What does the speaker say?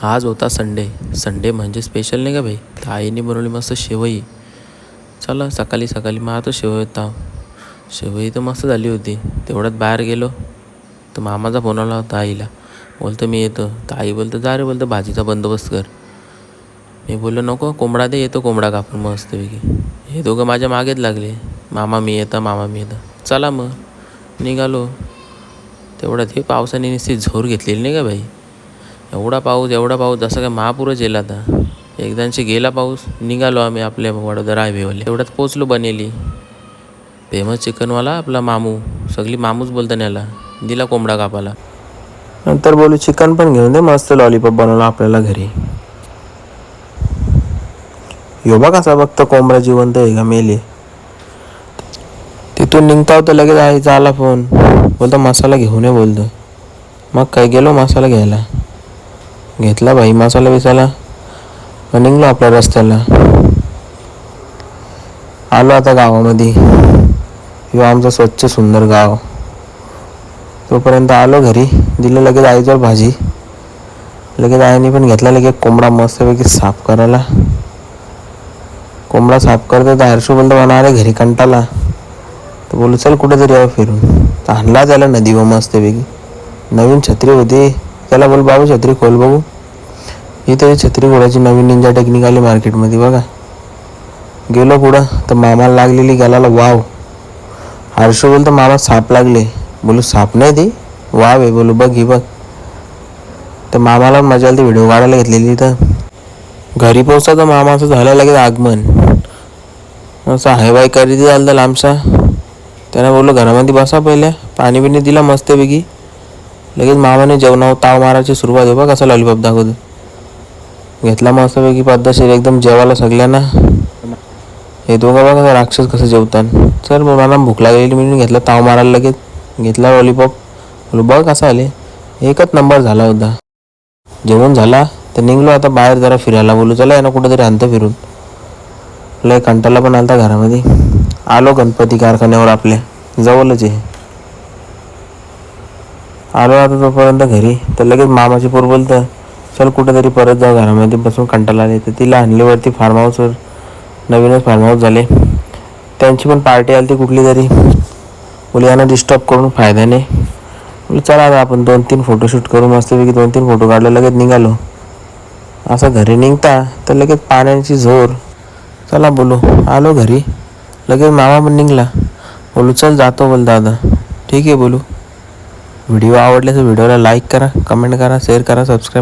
आज होता Sunday. Sunday म्हणजे स्पेशल नाही का भाई. तर आईने बनवली मस्त शेवई. चला सकाळी सकाळी मग आता शेवई होता. शेवई तर मस्त झाली होती. तेवढ्यात बाहेर गेलो तर मामाचा फोन आला होता आईला. बोलतं मी येतो. तर आई बोलतं जा रे, बोलतं भाजीचा बंदोबस्त कर. मी बोललो नको, कोंबडा दे, येतो कोंबडा कापून मस्तपैकी. हे दोघं माझ्या मागेच लागले, मामा मी येतं, मामा मी येतं. चला मग निघालो. तेवढ्यात हे पावसाने नुसती झोर घेतलेली नाही का भाई. एवढा पाऊस जसं काय महापूरच येईल आता. एकदांशी गेला पाऊस. निघालो आम्ही आपल्या वडोदरा हायवेवाले. तेवढ्यात पोचलो बनेली. फेमस चिकनवाला आपला मामू, सगळी मामूच बोलतं याला. दिला कोंबडा कापाला. नंतर बोलू चिकन पण घेऊन दे, मस्त लॉलीपॉप बनवला आपल्याला घरी. यो बा कसा बघतो कोंबडा जिवंत आहे का मेले. तिथून निघता होतं लगेच आईचा आला फोन. बोलतो मसाला घेऊन ये बोलतो. मग काय गेलो मसाला घ्यायला. घेतला भाई मसाला बिसाला. मग निघलो आपल्या रस्त्याला. आलो आता गावामध्ये. यो आमचं स्वच्छ सुंदर गाव. तोपर्यंत आलो घरी. दिलं लगेच आईजवळ भाजी. लगेच आईने पण घेतला लगेच कोंबडा मस्तपैकी साफ करायला. कोंबडा साफ करतो तर हर्षू बोलतो म्हणा अरे घरी कंटाला. तर बोलू चल कुठेतरी यावं फिरून. तर आणला त्याला नदीवर मस्तपैकी. नवीन छत्री होती. त्याला बोल बाबू छत्री खोल बघू. ही तरी छत्री खोलायची नवीन निंजा टेक्निक आली मार्केटमध्ये बघा. गेलो पुढं तर मामाला लागलेली गालाला वाव. हर्षू बोलतो मामा साप लागले. बोलू साप नाही ती वाव आहे. बोलू बघ ही बघ. तर मामाला मजा आली, व्हिडिओ काढायला घेतलेली. तर घरी पोचता तर मामाचं झालं लगेच आगमन. असं हायबाय करीत झालं लांबसा. त्यानं बोललो घरामध्ये बसा पहिले. पाणी बिणी दिला मस्तपैकी. लगेच मामाने जेवणावर ताव मारायची सुरुवात आहे. बघ कसा लॉलीपॉप दाखवतो. घेतला मस्तपैकी पद्धतशीर एकदम जेवायला सगळ्यांना. हे दोघं बघा राक्षस कसं जेवतात. चल मग मला भूक लागलेली मी घेतला ताव मारायला लगेच. घेतला लॉलीपॉप. बोलू बघ कसा आले. एकच नंबर झाला होता. जेवण झाला तर निघलो आता बाहेर जरा फिरायला. बोलू चला ना कुठेतरी आणतं फिरून. लय कंटाळा पण आलता घरामध्ये. आलो गणपती कारखान्यावर आपल्या जवळच आहे. आलो आता तोपर्यंत घरी. तर लगेच मामाची पोर बोलतं चल कुठेतरी परत जाऊ, घरामध्ये बसून कंटाळा आले. तर तिला आणलीवरती फार्म हाऊसवर. नवीनच फार्म हाऊस झाले. त्यांची पण पार्टी आली ती कुठली तरी. बोली यांना डिस्टर्ब करून फायदा नाही. बोलू चला आता आपण 2-3 फोटोशूट करू मस्तपैकी. 2-3 फोटो काढले लगेच निघालो. असं घरी निघता तर लगेच पाण्याची जोर. चला बोलू आलो घरी. लगेच मामा पण निघला. बोलू चल जातो बोल दादा. ठीक आहे बोलू. व्हिडिओ आवडल्यास व्हिडिओला लाईक करा, कमेंट करा, शेअर करा, सबस्क्राईब